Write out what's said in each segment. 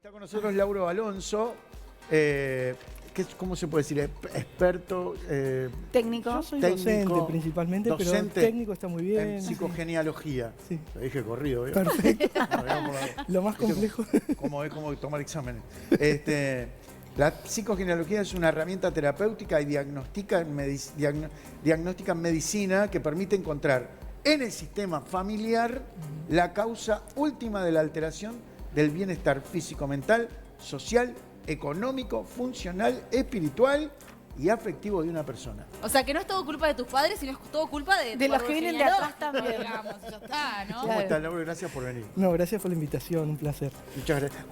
Está con nosotros Lauro Alonso, ¿cómo se puede decir? Experto. Técnico. Yo soy técnico, docente principalmente, docente pero técnico está muy bien. En psicogenealogía. Sí. Lo dije corrido, ¿eh? Perfecto. Lo más complejo. ¿Cómo es como tomar exámenes? La psicogenealogía es una herramienta terapéutica y diagnóstica en medicina que permite encontrar en el sistema familiar la causa última de la alteración del bienestar físico, mental, social, económico, funcional, espiritual y afectivo de una persona. O sea, que no es todo culpa de tus padres, sino es todo culpa de De tu los que vienen de atrás también. Digamos, ya está, ¿no? ¿Cómo estás, Laura? Gracias por venir. No, gracias por la invitación, un placer. Muchas gracias.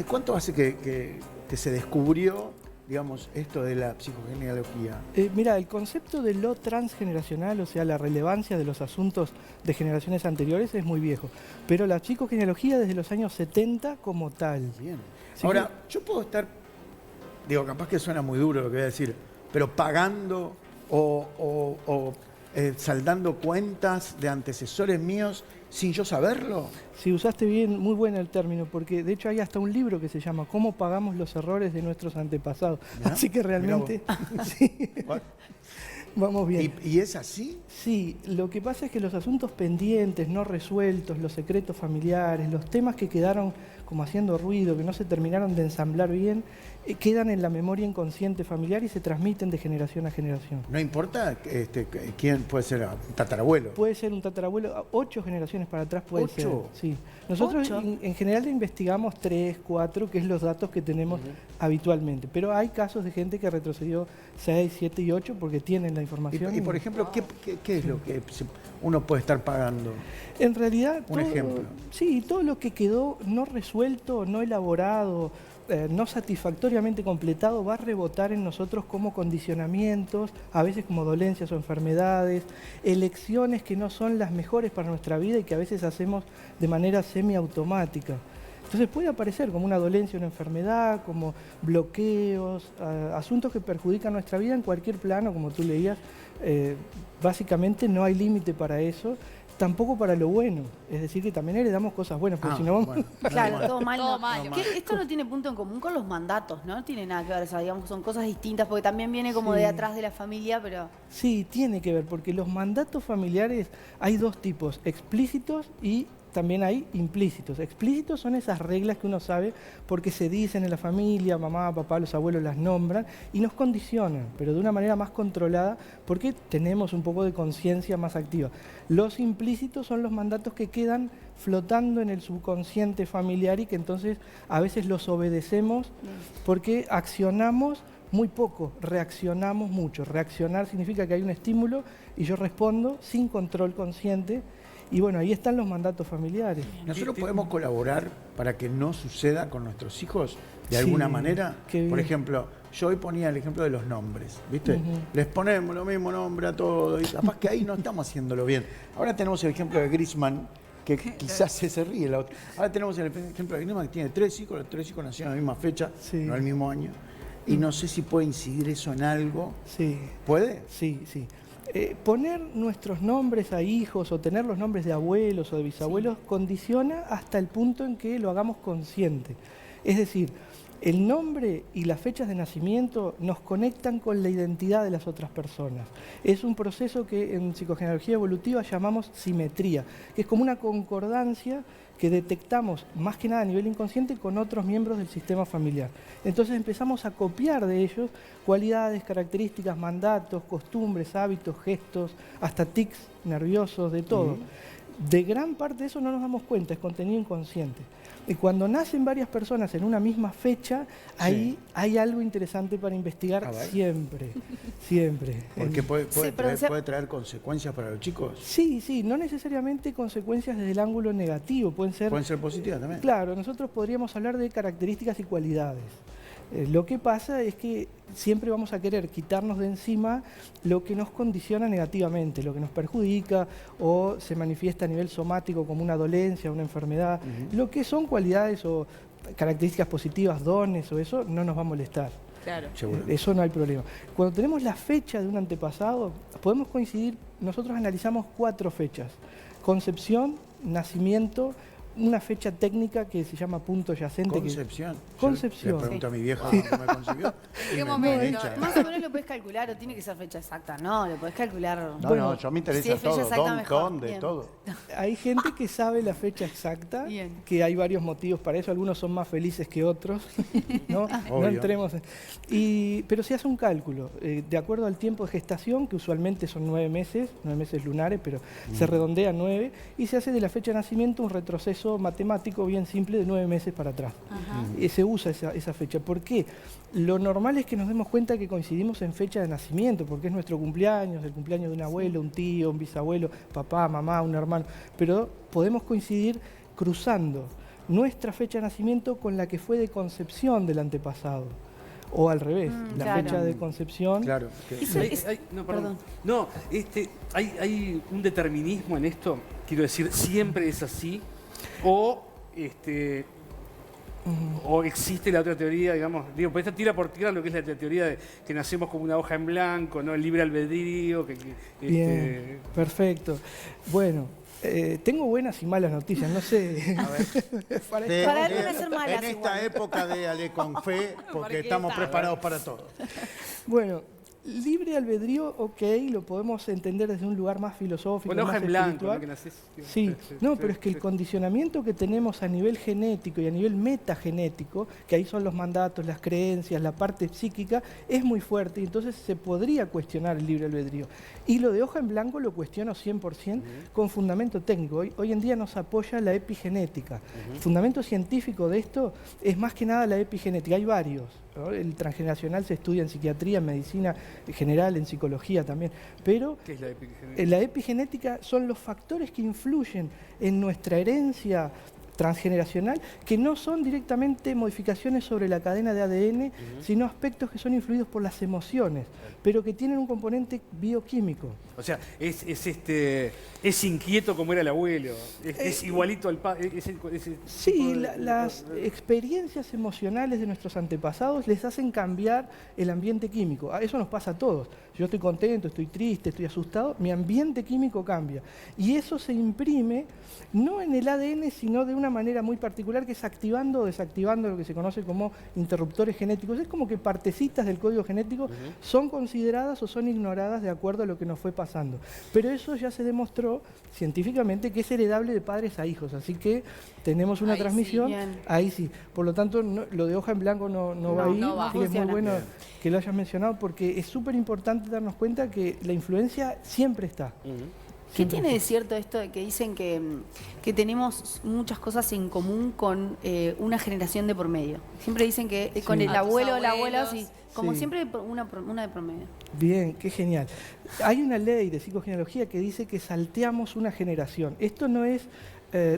¿Cuánto hace que se descubrió, digamos, esto de la psicogenealogía? Mira, el concepto de lo transgeneracional, o sea, la relevancia de los asuntos de generaciones anteriores es muy viejo. Pero la psicogenealogía desde los años 70 como tal. Bien. Sí, Ahora, yo puedo estar, digo, capaz que suena muy duro lo que voy a decir, pero pagando o saldando cuentas de antecesores míos sin yo saberlo. Si usaste bien, muy bueno el término, porque de hecho hay hasta un libro que se llama ¿Cómo pagamos los errores de nuestros antepasados? Mirá, Así que realmente sí, vamos bien. ¿Y es así? Sí, lo que pasa es que los asuntos pendientes, no resueltos, los secretos familiares, los temas que quedaron como haciendo ruido, que no se terminaron de ensamblar bien, quedan en la memoria inconsciente familiar y se transmiten de generación a generación. No importa quién puede ser, un tatarabuelo. Puede ser un tatarabuelo, 8 generaciones para atrás puede ser. ¿8? Sí. Nosotros en general investigamos 3, 4, que es los datos que tenemos habitualmente. Pero hay casos de gente que retrocedió 6, 7 y 8 porque tienen la información. Y por ejemplo, ¿qué es lo que uno puede estar pagando? En realidad, Un ejemplo. Sí, todo lo que quedó no resuelto, no elaborado, no satisfactoriamente completado, va a rebotar en nosotros como condicionamientos, a veces como dolencias o enfermedades, elecciones que no son las mejores para nuestra vida y que a veces hacemos de manera semiautomática. Entonces puede aparecer como una dolencia, una enfermedad, como bloqueos, asuntos que perjudican nuestra vida en cualquier plano, como tú leías. Básicamente no hay límite para eso. Tampoco para lo bueno, es decir, que también heredamos cosas buenas, porque si no vamos... Bueno, Claro, todo mal. Todo no. mal. Esto no tiene punto en común con los mandatos, ¿no? No tiene nada que ver, o sea, digamos, son cosas distintas, porque también viene como Sí. de atrás de la familia, pero... Sí, tiene que ver, porque los mandatos familiares hay dos tipos, explícitos y también hay implícitos. Explícitos son esas reglas que uno sabe porque se dicen en la familia, mamá, papá, los abuelos las nombran y nos condicionan, pero de una manera más controlada porque tenemos un poco de conciencia más activa. Los implícitos son los mandatos que quedan flotando en el subconsciente familiar y que entonces a veces los obedecemos porque accionamos muy poco, reaccionamos mucho. Reaccionar significa que hay un estímulo y yo respondo sin control consciente. Y bueno, ahí están los mandatos familiares. ¿Nosotros podemos colaborar para que no suceda con nuestros hijos de Sí, alguna manera? qué bien. Por ejemplo, yo hoy ponía el ejemplo de los nombres, ¿viste? Les ponemos lo mismo nombre a todos y capaz que ahí no estamos haciéndolo bien. Ahora tenemos el ejemplo de Griezmann, que quizás se ríe la otra. Ahora tenemos el ejemplo de Griezmann, que tiene 3 hijos, los 3 hijos nacieron en la misma fecha, Sí. no el mismo año. Y no sé si puede incidir eso en algo. Sí. ¿Puede? Sí, sí. Poner nuestros nombres a hijos o tener los nombres de abuelos o de bisabuelos condiciona hasta el punto en que lo hagamos consciente. Es decir, el nombre y las fechas de nacimiento nos conectan con la identidad de las otras personas. Es un proceso que en psicogenealogía evolutiva llamamos simetría, que es como una concordancia que detectamos más que nada a nivel inconsciente con otros miembros del sistema familiar. Entonces empezamos a copiar de ellos cualidades, características, mandatos, costumbres, hábitos, gestos, hasta tics nerviosos, de todo. De gran parte de eso no nos damos cuenta, es contenido inconsciente. Y cuando nacen varias personas en una misma fecha, ahí hay algo interesante para investigar siempre, siempre. Porque puede pero traer consecuencias para los chicos. Sí, sí, no necesariamente consecuencias desde el ángulo negativo, pueden ser Positivas también. Claro, nosotros podríamos hablar de características y cualidades. Lo que pasa es que siempre vamos a querer quitarnos de encima lo que nos condiciona negativamente, lo que nos perjudica o se manifiesta a nivel somático como una dolencia, una enfermedad. Lo que son cualidades o características positivas, dones o eso, no nos va a molestar. Claro. Eso no hay problema. Cuando tenemos la fecha de un antepasado, podemos coincidir, nosotros analizamos 4 fechas: concepción, nacimiento, una fecha técnica que se llama punto yacente. Concepción. Concepción. Yo le pregunto a mi vieja cuándo me concibió. y ¿Qué me momento? echa. Más o menos lo puedes calcular, o tiene que ser fecha exacta. No, lo podés calcular. No, Bueno, no, yo me interesa si es fecha todo. exacta, mejor. ¿Dónde? Bien. Todo. Hay gente que sabe la fecha exacta, Bien. que hay varios motivos para eso, algunos son más felices que otros, ¿no? No Obvio. entremos pero se hace un cálculo, de acuerdo al tiempo de gestación, que usualmente son 9 meses lunares, pero se redondea a 9, y se hace de la fecha de nacimiento un retroceso matemático bien simple de 9 meses para atrás. Se usa esa fecha. ¿Por qué? Lo normal es que nos demos cuenta que coincidimos en fecha de nacimiento, porque es nuestro cumpleaños, el cumpleaños de un abuelo, un tío, un bisabuelo, papá, mamá, un hermano, pero podemos coincidir cruzando nuestra fecha de nacimiento con la que fue de concepción del antepasado, o al revés, la claro. fecha de concepción. Claro. Eso es- No, perdón. perdón. No, hay un determinismo en esto, quiero decir, siempre es así, o o existe la otra teoría, digamos, pues esta tira por tierra lo que es la teoría de que nacemos como una hoja en blanco, ¿no? El libre albedrío, Bien, perfecto. Bueno, tengo buenas y malas noticias, no sé. Para De- Para de- él van a ser malas en esta igual. época déale con fe, porque Porque estamos está. preparados para todo. Bueno, libre albedrío, ok, lo podemos entender desde un lugar más filosófico, Una hoja más en blanco, espiritual. ¿no? Que nacés, digo, Sí, no, pero es que el condicionamiento que tenemos a nivel genético y a nivel metagenético, que ahí son los mandatos, las creencias, la parte psíquica, es muy fuerte y entonces se podría cuestionar el libre albedrío. Y lo de hoja en blanco lo cuestiono 100% con fundamento técnico. Hoy en día nos apoya la epigenética. El fundamento científico de esto es más que nada la epigenética. Hay varios, ¿no? El transgeneracional se estudia en psiquiatría, en medicina general, en psicología también. Pero ¿Qué es la epigenética? la epigenética son los factores que influyen en nuestra herencia transgeneracional, que no son directamente modificaciones sobre la cadena de ADN, sino aspectos que son influidos por las emociones, pero que tienen un componente bioquímico. O sea, es inquieto como era el abuelo, es igualito al padre. Sí, las experiencias emocionales de nuestros antepasados les hacen cambiar el ambiente químico. Eso nos pasa a todos. Yo estoy contento, estoy triste, estoy asustado, mi ambiente químico cambia. Y eso se imprime no en el ADN, sino de una manera muy particular, que es activando o desactivando lo que se conoce como interruptores genéticos. Es como que partecitas del código genético son consideradas o son ignoradas de acuerdo a lo que nos fue pasando. Pero eso ya se demostró científicamente que es heredable de padres a hijos. Así que tenemos una Ahí sí, transmisión, bien. ahí sí. Por lo tanto, lo de hoja en blanco no va ahí. no va. Así que es muy Funciona. bueno Bien. que lo hayas mencionado porque es súper importante darnos cuenta que la influencia siempre está. ¿Qué tiene de cierto esto de que dicen que tenemos muchas cosas en común con una generación de por medio? Siempre dicen que con el A tus abuelo o la abuela, abuelos. sí, como Sí. siempre una de por medio. Bien, qué genial. Hay una ley de psicogenealogía que dice que salteamos una generación. Esto no es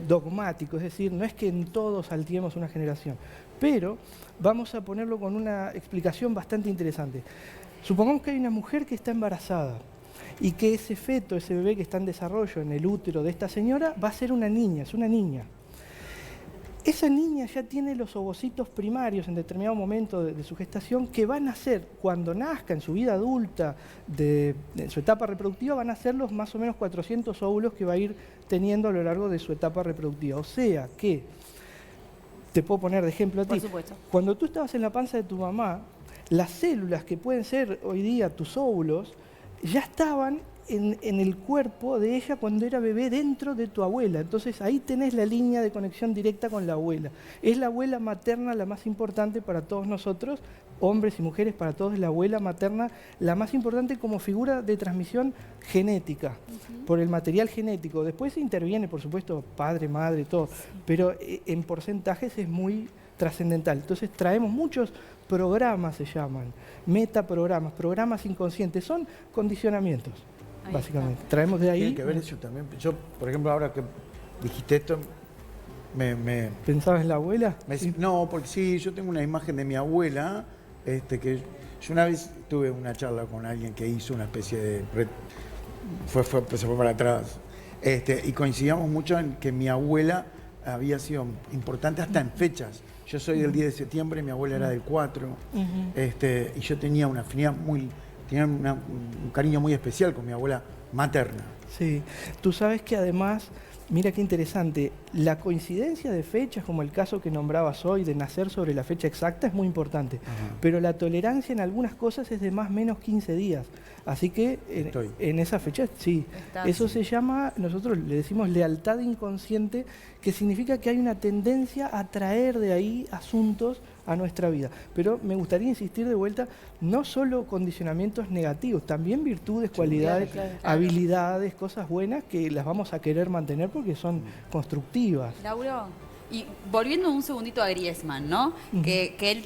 dogmático, es decir, no es que en todo salteemos una generación, pero vamos a ponerlo con una explicación bastante interesante. Supongamos que hay una mujer que está embarazada y que ese feto, ese bebé que está en desarrollo en el útero de esta señora, va a ser una niña, es una niña. Esa niña ya tiene los ovocitos primarios en determinado momento de su gestación que van a ser, cuando nazca en su vida adulta, en su etapa reproductiva, van a ser los más o menos 400 óvulos que va a ir teniendo a lo largo de su etapa reproductiva. O sea que, te puedo poner de ejemplo a ti, Por supuesto. cuando tú estabas en la panza de tu mamá, las células que pueden ser hoy día tus óvulos, ya estaban en el cuerpo de ella cuando era bebé dentro de tu abuela. Entonces ahí tenés la línea de conexión directa con la abuela. Es la abuela materna la más importante para todos nosotros, hombres y mujeres, para todos es la abuela materna la más importante como figura de transmisión genética, por el material genético. Después interviene, por supuesto, padre, madre, todo, pero en porcentajes es muy trascendental. Entonces traemos muchos programas, se llaman, metaprogramas, programas inconscientes, son condicionamientos, Ahí básicamente. Traemos de ahí. Tiene que ver eso también. Yo, por ejemplo, ahora que dijiste esto, ¿Pensabas en la abuela? Sí. No, porque sí, yo tengo una imagen de mi abuela, que yo una vez tuve una charla con alguien que hizo una especie de... se fue para atrás. Y coincidíamos mucho en que mi abuela había sido importante hasta en fechas. Yo soy del 10 de septiembre, mi abuela era del 4, y yo tenía una afinidad tenía un cariño muy especial con mi abuela materna. Sí, tú sabes que además Mira qué interesante. La coincidencia de fechas, como el caso que nombrabas hoy, de nacer sobre la fecha exacta, es muy importante. Pero la tolerancia en algunas cosas es de más o menos 15 días. Así que en esa fecha, sí. Eso se llama, nosotros le decimos lealtad inconsciente, que significa que hay una tendencia a traer de ahí asuntos a nuestra vida. Pero me gustaría insistir de vuelta, no solo condicionamientos negativos, también virtudes, cualidades, habilidades, cosas buenas que las vamos a querer mantener porque son constructivas. Lauro, y volviendo un segundito a Griezmann, ¿no? Que él,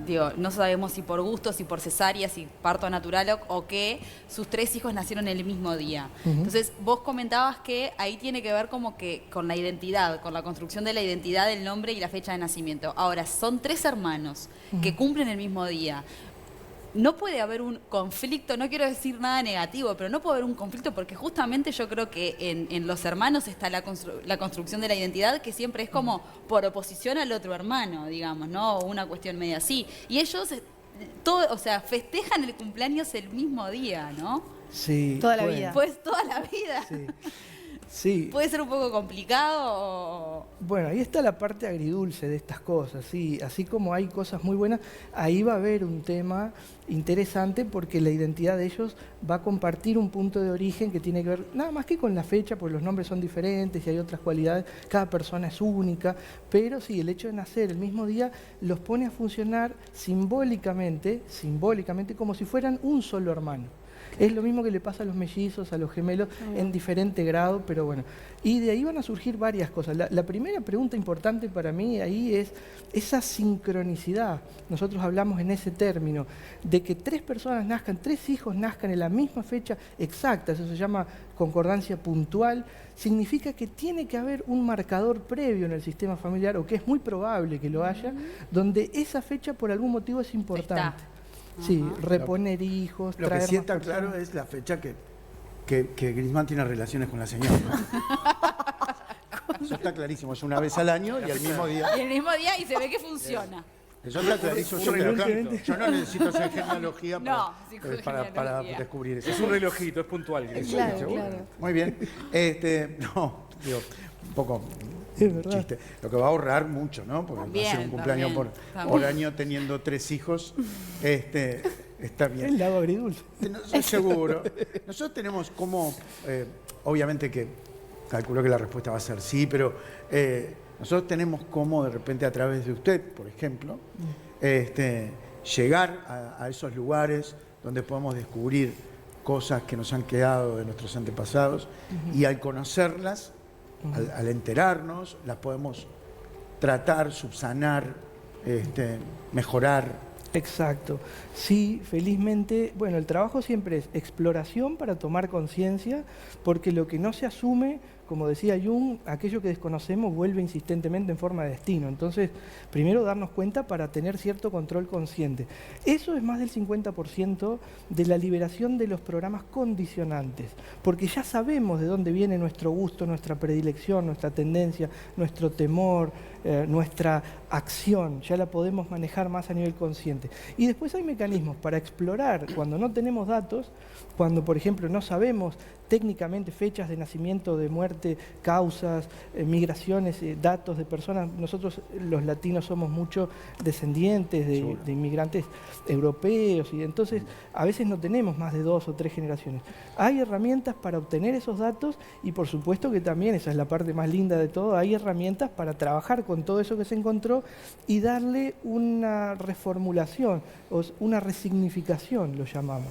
digo, no sabemos si por gusto, si por cesárea, si parto natural o que sus 3 hijos nacieron el mismo día. Entonces, vos comentabas que ahí tiene que ver como que con la identidad, con la construcción de la identidad, del nombre y la fecha de nacimiento. Ahora, son 3 hermanos que cumplen el mismo día. No puede haber un conflicto, no quiero decir nada negativo, pero no puede haber un conflicto porque justamente yo creo que en los hermanos está la construcción de la identidad, que siempre es como por oposición al otro hermano, digamos, ¿no? Una cuestión media así. Y ellos, o sea, festejan el cumpleaños el mismo día, ¿no? Sí. Toda la vida. Pues toda la vida. Sí. Sí. ¿Puede ser un poco complicado o...? Bueno, ahí está la parte agridulce de estas cosas, sí. Así como hay cosas muy buenas, ahí va a haber un tema interesante porque la identidad de ellos va a compartir un punto de origen que tiene que ver nada más que con la fecha, porque los nombres son diferentes y hay otras cualidades, cada persona es única, pero sí, el hecho de nacer el mismo día los pone a funcionar simbólicamente como si fueran un solo hermano. Es lo mismo que le pasa a los mellizos, a los gemelos, en diferente grado, pero bueno. Y de ahí van a surgir varias cosas. La primera pregunta importante para mí ahí es esa sincronicidad. Nosotros hablamos en ese término, de que 3 personas nazcan, 3 hijos nazcan en la misma fecha exacta, eso se llama concordancia puntual, significa que tiene que haber un marcador previo en el sistema familiar, o que es muy probable que lo haya, donde esa fecha por algún motivo es importante. Sí, reponer hijos, Lo traer que sí más está personas. claro es la fecha que Griezmann tiene relaciones con la señora. Eso está clarísimo, es una vez al año y al mismo día. Y el mismo día y se ve que funciona. Eso está clarísimo. Yo no necesito hacer genealogía para descubrir eso. Es un relojito, es puntual. Claro, ¿Seguro? claro. Muy bien. No, digo, un poco Es verdad. chiste. Lo que va a ahorrar mucho, ¿no? Porque También, hacer un cumpleaños también. por año teniendo 3 hijos, está bien. El lado agridulce. No estoy seguro. Nosotros tenemos como, obviamente que calculo que la respuesta va a ser sí, pero nosotros tenemos como de repente a través de usted, por ejemplo, llegar a esos lugares donde podemos descubrir cosas que nos han quedado de nuestros antepasados y al conocerlas, al enterarnos, las podemos tratar, subsanar, mejorar. Exacto. Sí, felizmente, bueno, el trabajo siempre es exploración para tomar conciencia, porque lo que no se asume, como decía Jung, aquello que desconocemos vuelve insistentemente en forma de destino. Entonces, primero darnos cuenta para tener cierto control consciente. Eso es más del 50% de la liberación de los programas condicionantes, porque ya sabemos de dónde viene nuestro gusto, nuestra predilección, nuestra tendencia, nuestro temor, nuestra acción, ya la podemos manejar más a nivel consciente. Y después hay mecanismos para explorar cuando no tenemos datos, cuando por ejemplo no sabemos técnicamente fechas de nacimiento, de muerte, causas, migraciones, datos de personas. Nosotros los latinos somos mucho descendientes de inmigrantes europeos y entonces a veces no tenemos más de 2 o 3 generaciones. Hay herramientas para obtener esos datos y por supuesto que también, esa es la parte más linda de todo, hay herramientas para trabajar con todo eso que se encontró y darle una reformulación, o una resignificación, lo llamamos.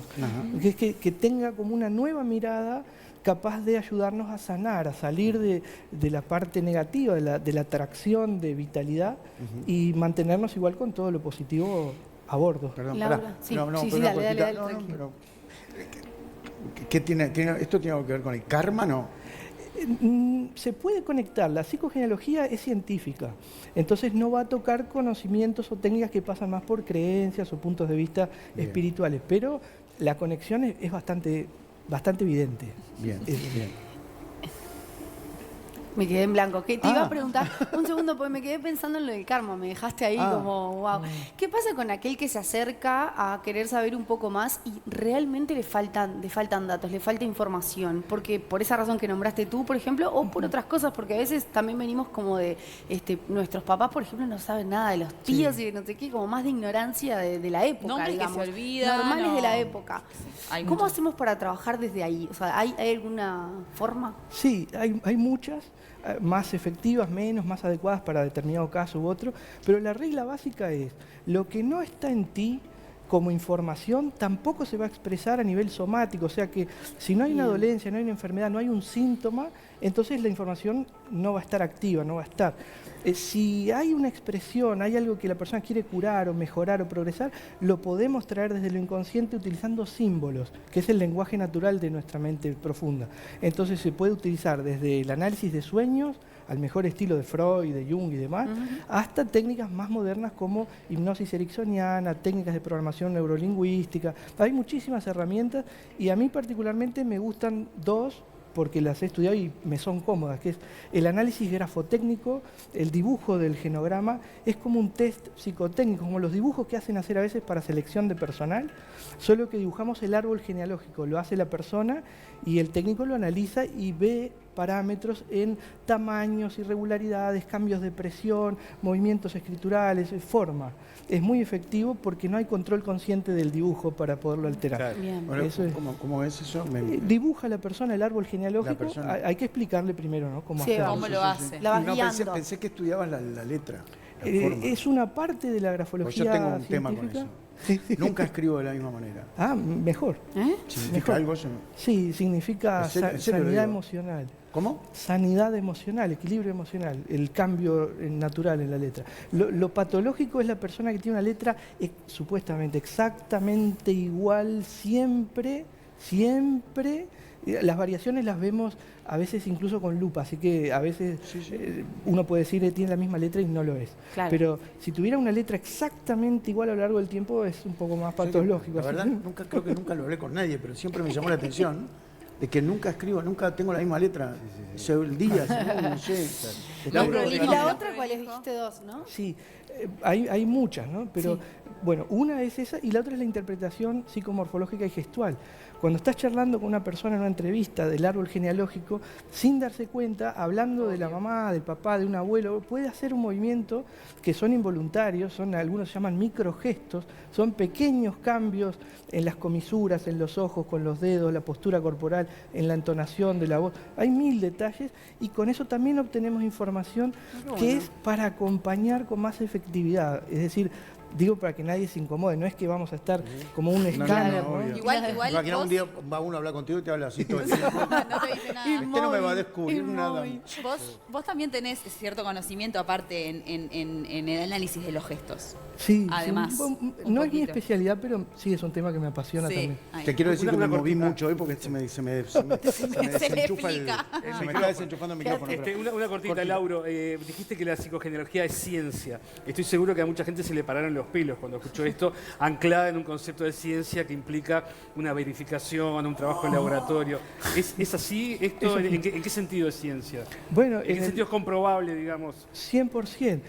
Que es que tenga como una nueva mirada capaz de ayudarnos a sanar, a salir de la parte negativa, de la atracción de vitalidad y mantenernos igual con todo lo positivo a bordo. Perdón, Laura, pará. sí, No, sí, pero dale, una dale, cortita. tranquilo. Pero, ¿qué tiene, ¿esto tiene algo que ver con el karma, no? Se puede conectar, la psicogenealogía es científica, entonces no va a tocar conocimientos o técnicas que pasan más por creencias o puntos de vista espirituales, pero la conexión es bastante evidente. Bien, bien. Me quedé en blanco. ¿Qué te iba a preguntar? Un segundo, porque me quedé pensando en lo del karma. Me dejaste ahí como, wow. ¿Qué pasa con aquel que se acerca a querer saber un poco más y realmente le faltan datos, le falta información? Porque por esa razón que nombraste tú, por ejemplo, o por otras cosas, porque a veces también venimos como de nuestros papás, por ejemplo, no saben nada de los tíos y de no sé qué, como más de ignorancia de la época, Nombres que digamos. se olvidan, Normales de la o- época. Hay ¿Cómo muchos. hacemos para trabajar desde ahí? O sea, ¿hay alguna forma? Sí, hay muchas, más efectivas, menos, más adecuadas para determinado caso u otro, pero la regla básica es, lo que no está en ti como información tampoco se va a expresar a nivel somático, o sea que si no hay una dolencia, no hay una enfermedad, no hay un síntoma, entonces la información no va a estar activa, no va a estar. Si hay una expresión, hay algo que la persona quiere curar o mejorar o progresar, lo podemos traer desde lo inconsciente utilizando símbolos, que es el lenguaje natural de nuestra mente profunda. Entonces se puede utilizar desde el análisis de sueños, al mejor estilo de Freud, de Jung y demás, hasta técnicas más modernas como hipnosis ericksoniana, técnicas de programación neurolingüística. Hay muchísimas herramientas y a mí particularmente me gustan dos, porque las he estudiado y me son cómodas, que es el análisis grafotécnico, el dibujo del genograma, es como un test psicotécnico, como los dibujos que hacen hacer a veces para selección de personal, solo que dibujamos el árbol genealógico, lo hace la persona y el técnico lo analiza y ve parámetros en tamaños, irregularidades, cambios de presión, movimientos escriturales, forma. Es muy efectivo porque no hay control consciente del dibujo para poderlo alterar. Claro. Bien. Bueno, Eso es. ¿cómo es eso? Dibuja la persona el árbol genealógico, La persona. hay que explicarle primero, ¿no? Cómo Sí, hacerlo. ¿Cómo lo hace? La vas No, guiando. pensé que estudiabas la letra. La forma. Es una parte de la Pues grafología yo tengo un tema con científica. eso. Sí, sí. Nunca escribo de la misma manera. Ah, mejor. ¿Eh? ¿Significa Mejor. algo eso? Sí, significa En serio lo sanidad digo. emocional. ¿Cómo? Sanidad emocional, equilibrio emocional, el cambio natural en la letra. Lo patológico es la persona que tiene una letra supuestamente exactamente igual siempre. Las variaciones las vemos a veces incluso con lupa, así que a veces uno puede decir que tiene la misma letra y no lo es. Claro. Pero si tuviera una letra exactamente igual a lo largo del tiempo es un poco más patológico. La verdad, creo que nunca lo hablé con nadie, pero siempre me llamó la atención de que nunca escribo, nunca tengo la misma letra. El día, no sé. Lauro, ¿Y Prolijo. la otra cuál es? Dijiste dos, ¿no? Sí, hay muchas, ¿no? Pero Sí. bueno, una es esa y la otra es la interpretación psicomorfológica y gestual. Cuando estás charlando con una persona en una entrevista del árbol genealógico, sin darse cuenta, hablando de la mamá, del papá, de un abuelo, puede hacer un movimiento que son involuntarios, algunos se llaman microgestos, son pequeños cambios en las comisuras, en los ojos, con los dedos, la postura corporal, en la entonación de la voz. Hay 1000 detalles y con eso también obtenemos información que es para acompañar con más efectividad. Es decir, digo para que nadie se incomode, no es que vamos a estar como un escáner, ¿no? obvio. Igual Imagina vos, un día va uno a hablar contigo y te habla así todo el tiempo. no te dice nada. Este no me va a descubrir nada. Vos también tenés cierto conocimiento aparte en el análisis de los gestos. Sí, Además, sí, un no es mi poquito. especialidad, pero sí es un tema que me apasiona Sí. también. Ahí. Te quiero decir que Una me moví cortita. mucho hoy porque se me desenchufa el, explica. se me está desenchufando el micrófono. Una cortita, Lauro. Dijiste que la psicogenealogía es ciencia. Estoy seguro que a mucha gente se le pararon los pelos cuando escuchó esto, anclada en un concepto de ciencia que implica una verificación, un trabajo en laboratorio. ¿Es así? ¿Esto en qué sentido es ciencia? Bueno, ¿En qué sentido es comprobable, digamos? 100%.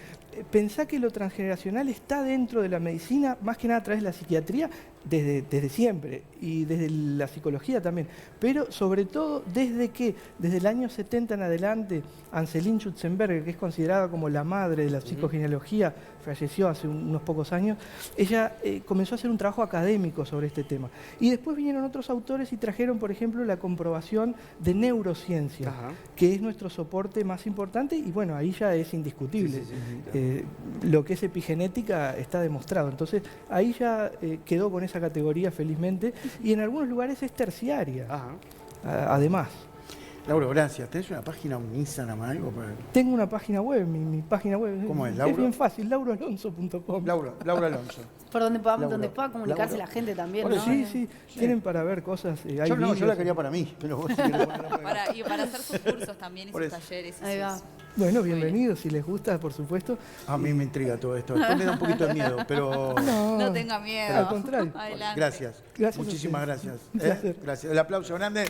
Pensá que lo transgeneracional está dentro de la medicina, más que nada a través de la psiquiatría, desde siempre, y desde la psicología también. Pero sobre todo desde el año 70 en adelante, Anseline Schutzenberger, que es considerada como la madre de la psicogenealogía, falleció hace unos pocos años, ella comenzó a hacer un trabajo académico sobre este tema. Y después vinieron otros autores y trajeron, por ejemplo, la comprobación de neurociencia, Ajá. que es nuestro soporte más importante, y bueno, ahí ya es indiscutible. Lo que es epigenética está demostrado. Entonces, ahí ya quedó con esa categoría, felizmente, y en algunos lugares es terciaria, Ajá. además. Lauro, gracias. ¿Tenés una página, un Instagram, algo? Tengo una página web, mi página web. ¿Cómo es, Es Lauro? bien fácil, lauroalonso.com. Laura Alonso. Por donde Laura. pueda comunicarse Laura. la gente también, Bueno, ¿no? Sí, sí, tienen para ver cosas. Hay Yo no, yo la vídeos. quería para mí, pero vos si querés ponerla para mí. Y para hacer sus cursos también y Por sus eso. talleres. y Ahí va. sus- Bueno, Muy bien. bienvenidos, si les gusta, por supuesto. A mí me intriga todo esto. Después me da un poquito de miedo, pero... No tenga miedo. Al contrario. Adelante. Gracias. Gracias a Muchísimas ustedes. gracias. Un placer. Gracias. El aplauso grande.